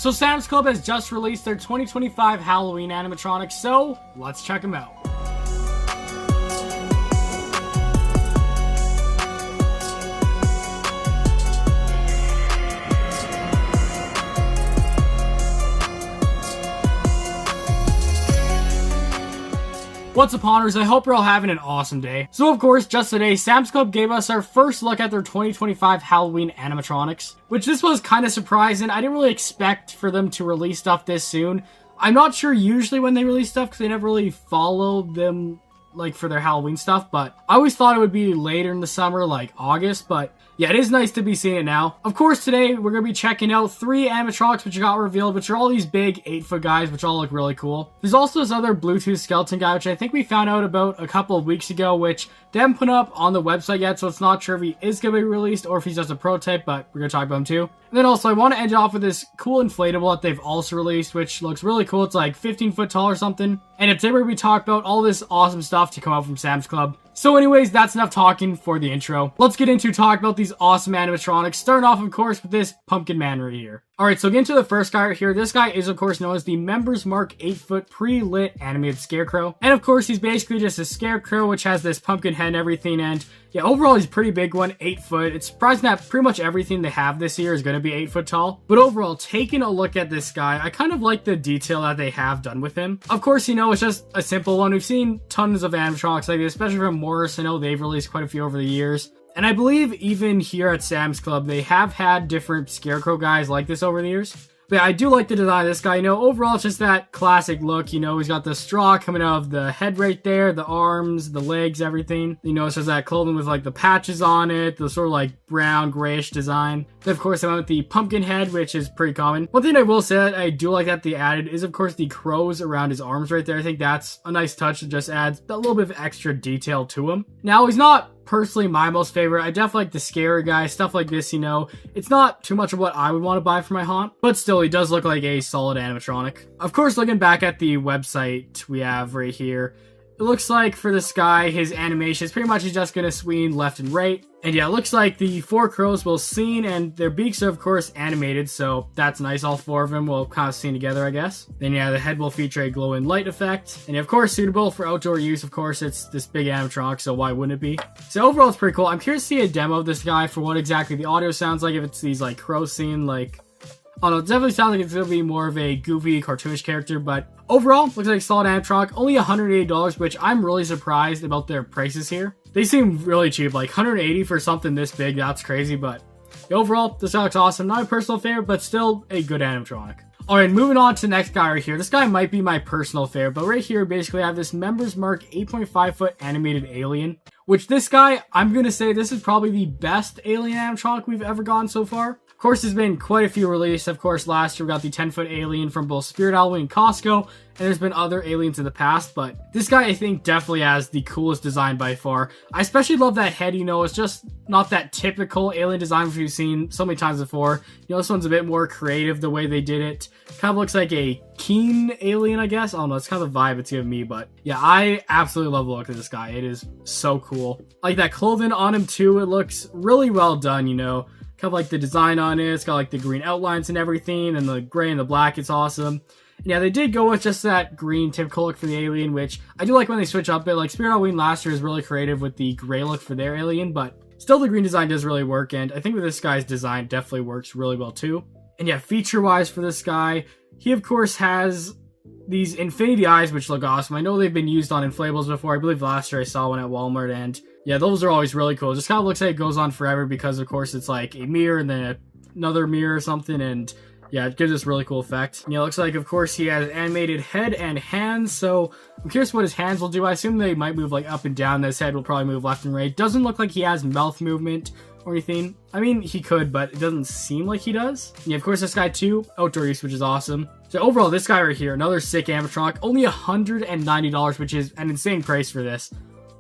So Sam's Club has just released their 2025 Halloween animatronics, so let's check them out. What's up, Honors? I hope you're all having an awesome day. So of course, just today, Sam's Club gave us our first look at their 2025 Halloween animatronics, which this was kind of surprising. I didn't really expect for them to release stuff this soon. I'm not sure usually when they release stuff because they never really follow them like for their Halloween stuff, but I always thought it would be later in the summer, like August, but yeah, it is nice to be seeing it now. Of course, today we're going to be checking out 3 animatronics which got revealed, which are all these big 8-foot guys, which all look really cool. There's also this other Bluetooth skeleton guy, which I think we found out about a couple of weeks ago, which they haven't put up on the website yet, so it's not sure if he is going to be released or if he's just a prototype, but we're going to talk about him too. And then also, I want to end it off with this cool inflatable that they've also released, which looks really cool. It's like 15 foot tall or something. And if today we talk about all this awesome stuff to come out from Sam's Club. So anyways, that's enough talking for the intro. Let's get into talk about these awesome animatronics, starting off, of course, with this pumpkin man right here. Alright, so getting to the first guy right here. This guy is, of course, known as the Members Mark 8-foot pre-lit animated Scarecrow. And, of course, he's basically just a Scarecrow, which has this pumpkin head and everything. And, yeah, overall, he's a pretty big one, 8 foot. It's surprising that pretty much everything they have this year is going to be 8 foot tall. But overall, taking a look at this guy, I kind of like the detail that they have done with him. Of course, you know, it's just a simple one. We've seen tons of animatronics like this, especially from Morris. I know they've released quite a few over the years. And I believe even here at Sam's Club, they have had different Scarecrow guys like this over the years. But yeah, I do like the design of this guy. You know, overall, it's just that classic look. You know, he's got the straw coming out of the head right there, the arms, the legs, everything. You know, it's just that clothing with like the patches on it, the sort of like brown, grayish design. Then, of course, I went with the pumpkin head, which is pretty common. One thing I will say that I do like that they added is, of course, the crows around his arms right there. I think that's a nice touch that just adds a little bit of extra detail to him. Now, he's not personally my most favorite. I definitely like the scary guy, stuff like this, you know. It's not too much of what I would want to buy for my haunt, but still, he does look like a solid animatronic. Of course, looking back at the website we have right here, it looks like for this guy, his animation is pretty much he's just going to swing left and right. And yeah, it looks like the 4 crows will sing, and their beaks are, of course, animated, so that's nice. All 4 of them will kind of sing together, I guess. Then yeah, the head will feature a glowing light effect. And of course, suitable for outdoor use. Of course, it's this big animatronic, so why wouldn't it be? So overall, it's pretty cool. I'm curious to see a demo of this guy for what exactly the audio sounds like, if it's these, like, crows singing, like... I don't know, it definitely sounds like it's going to be more of a goofy, cartoonish character, but overall, looks like a solid animatronic. Only $180, which I'm really surprised about their prices here. They seem really cheap, like $180 for something this big, that's crazy, but overall, this guy looks awesome. Not my personal favorite, but still a good animatronic. Alright, moving on to the next guy right here. This guy might be my personal favorite, but right here, basically, I have this Members Mark 8.5 foot animated alien, which this guy, I'm going to say this is probably the best alien animatronic we've ever gotten so far. Of course, there's been quite a few released. Of course, last year we got the 10-foot alien from both Spirit Halloween and Costco, and there's been other aliens in the past, but this guy, I think, definitely has the coolest design by far. I especially love that head, you know, it's just not that typical alien design which we've seen so many times before. You know, this one's a bit more creative the way they did it. Kind of looks like a keen alien, I guess. I don't know, it's kind of the vibe it's giving me, but yeah, I absolutely love the look of this guy. It is so cool. Like that clothing on him too, it looks really well done, you know. Kind of like the design on it. It's got like the green outlines and everything, and the gray and the black. It's awesome. And yeah, they did go with just that green typical look for the alien, which I do like when they switch up it. Like Spirit Halloween last year is really creative with the gray look for their alien, but still the green design does really work, and I think with this guy's design definitely works really well too. And yeah, feature-wise for this guy, he of course has these infinity eyes, which look awesome. I know they've been used on inflatables before. I believe last year I saw one at Walmart, and yeah, those are always really cool. It just kind of looks like it goes on forever because, of course, it's like a mirror and then another mirror or something, and yeah, it gives this really cool effect. Yeah, it looks like, of course, he has animated head and hands, so I'm curious what his hands will do. I assume they might move like up and down. This head will probably move left and right. Doesn't look like he has mouth movement or anything. I mean, he could, but it doesn't seem like he does. Yeah, of course, this guy too, outdoor use, which is awesome. So overall, this guy right here, another sick animatronic, only $190, which is an insane price for this.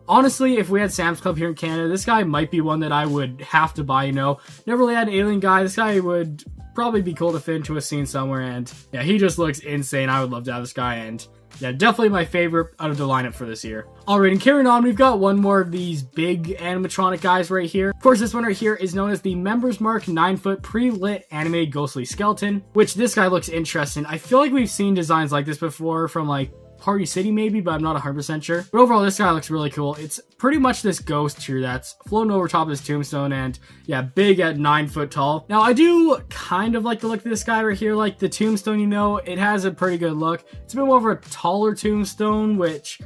Honestly, if we had Sam's Club here in Canada, this guy might be one that I would have to buy, you know. Never really had an alien guy. This guy would probably be cool to fit into a scene somewhere, and yeah, he just looks insane. I would love to have this guy, and yeah, definitely my favorite out of the lineup for this year. Alright, and carrying on, we've got one more of these big animatronic guys right here. Of course, this one right here is known as the Members Mark 9-foot pre-lit animated ghostly skeleton, which this guy looks interesting. I feel like we've seen designs like this before from like Party City maybe, but I'm not 100% sure. But overall, this guy looks really cool. It's pretty much this ghost here that's floating over top of his tombstone, and yeah, big at 9 foot tall. Now, I do kind of like the look of this guy right here. Like the tombstone, you know, it has a pretty good look. It's a bit more of a taller tombstone, which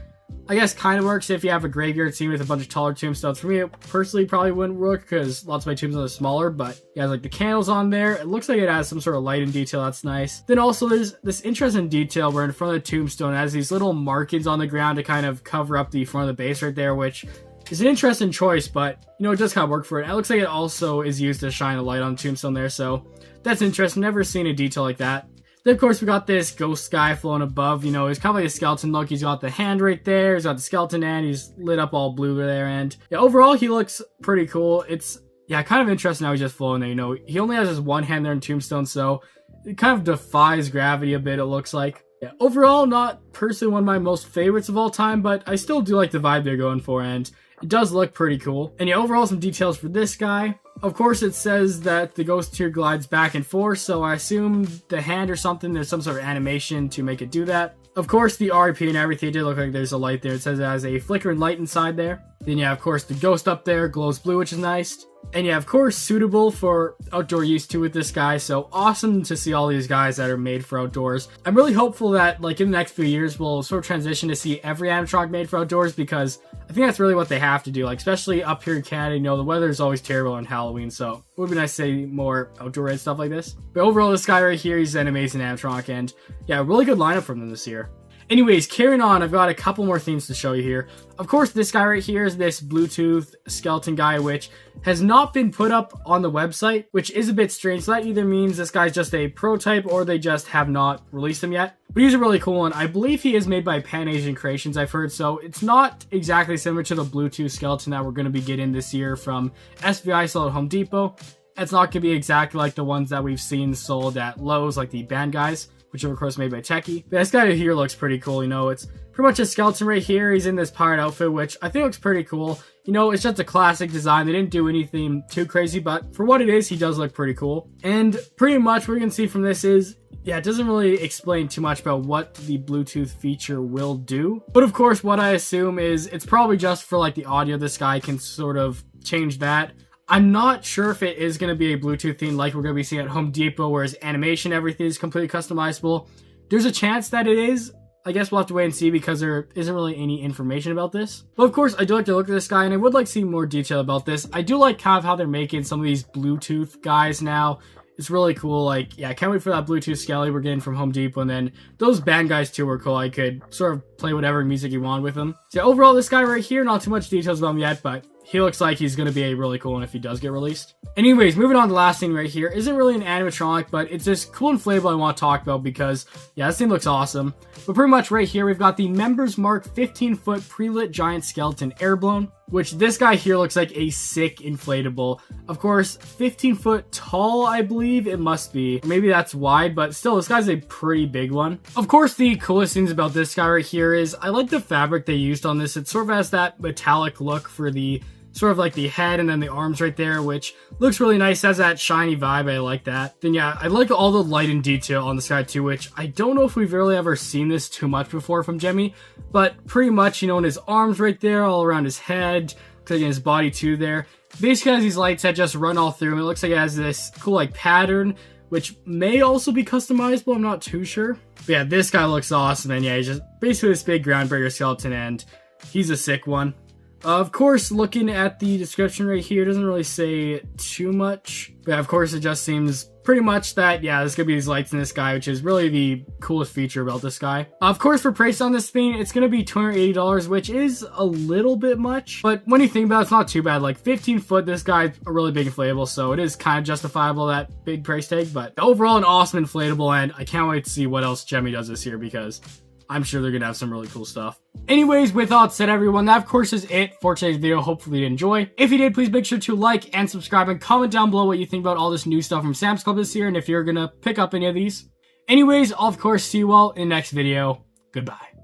I guess kind of works if you have a graveyard scene with a bunch of taller tombstones. For me, it personally probably wouldn't work because lots of my tombstones are smaller, but yeah, like the candles on there. It looks like it has some sort of light and detail. That's nice. Then also there's this interesting detail where in front of the tombstone it has these little markings on the ground to kind of cover up the front of the base right there, which is an interesting choice, but you know, it does kind of work for it. It looks like it also is used to shine a light on the tombstone there, so that's interesting. Never seen a detail like that. Then, of course, we got this ghost guy floating above. You know, he's kind of like a skeleton look. He's got the hand right there. He's got the skeleton hand. He's lit up all blue there. And yeah, overall, he looks pretty cool. It's, yeah, kind of interesting how he's just floating there. You know, he only has his one hand there in Tombstone, so it kind of defies gravity a bit, it looks like. Yeah, overall, not personally one of my most favorites of all time, but I still do like the vibe they're going for, and it does look pretty cool. And yeah, overall, some details for this guy. Of course, it says that the ghost here glides back and forth, so I assume the hand or something, there's some sort of animation to make it do that. Of course, the RP and everything, it did look like there's a light there. It says it has a flickering light inside there. Then yeah, of course, the ghost up there glows blue, which is nice. And yeah, of course, suitable for outdoor use too with this guy. So awesome to see all these guys that are made for outdoors. I'm really hopeful that like in the next few years, we'll sort of transition to see every animatronic made for outdoors, because I think that's really what they have to do. Like, especially up here in Canada, you know, the weather is always terrible on Halloween. So it would be nice to see more outdoor and stuff like this. But overall, this guy right here, he's an amazing animatronic, and yeah, really good lineup from them this year. Anyways, carrying on, I've got a couple more things to show you here. Of course, this guy right here is this Bluetooth skeleton guy, which has not been put up on the website, which is a bit strange. So that either means this guy's just a prototype or they just have not released him yet. But he's a really cool one. I believe he is made by Pan Asian Creations, I've heard. So it's not exactly similar to the Bluetooth skeleton that we're going to be getting this year from SVI sold at Home Depot. It's not going to be exactly like the ones that we've seen sold at Lowe's, like the band guys, which are of course made by Techie. But this guy here looks pretty cool. You know, it's pretty much a skeleton right here. He's in this pirate outfit, which I think looks pretty cool. You know, it's just a classic design. They didn't do anything too crazy, but for what it is, he does look pretty cool. And pretty much what you can see from this is, yeah, it doesn't really explain too much about what the Bluetooth feature will do. But of course, what I assume is it's probably just for like the audio. This guy can sort of change that. I'm not sure if it is going to be a Bluetooth theme like we're going to be seeing at Home Depot, whereas animation, everything is completely customizable. There's a chance that it is. I guess we'll have to wait and see because there isn't really any information about this. But of course, I do like to look at this guy, and I would like to see more detail about this. I do like kind of how they're making some of these Bluetooth guys now. It's really cool. Like, yeah, I can't wait for that Bluetooth Skelly we're getting from Home Depot. And then those band guys too were cool. I could sort of play whatever music you want with them. So overall, this guy right here, not too much details about him yet, but he looks like he's going to be a really cool one if he does get released. Anyways, moving on to the last thing right here. Isn't really an animatronic, but it's this cool inflatable I want to talk about because, yeah, this thing looks awesome. But pretty much right here, we've got the Members Mark 15-foot pre-lit giant skeleton Airblown, which this guy here looks like a sick inflatable. Of course, 15 foot tall, I believe it must be. Maybe that's wide, but still, this guy's a pretty big one. Of course, the coolest things about this guy right here is I like the fabric they used on this. It sort of has that metallic look for the sort of like the head and then the arms right there, which looks really nice, has that shiny vibe. I like that. Then yeah, I like all the light and detail on this guy too, which I don't know if we've really ever seen this too much before from Jemmy, but pretty much, you know, in his arms right there, all around his head, in his body too there. Basically has these lights that just run all through him. It looks like it has this cool like pattern, which may also be customizable. I'm not too sure. But yeah, this guy looks awesome, and yeah, he's just basically this big Groundbreaker Skeleton, and he's a sick one. Of course, looking at the description right here, it doesn't really say too much. But of course, it just seems pretty much that, yeah, there's going to be these lights in this guy, which is really the coolest feature about this guy. Of course, for price on this thing, it's going to be $280, which is a little bit much. But when you think about it, it's not too bad. Like 15 foot, this guy's a really big inflatable, so it is kind of justifiable, that big price tag. But overall, an awesome inflatable, and I can't wait to see what else Jemmy does this year because I'm sure they're gonna have some really cool stuff. Anyways, with all that said, everyone, that of course is it for today's video. Hopefully you enjoy. If you did, please make sure to like and subscribe and comment down below what you think about all this new stuff from Sam's Club this year and if you're gonna pick up any of these. Anyways, I'll of course see you all in the next video. Goodbye.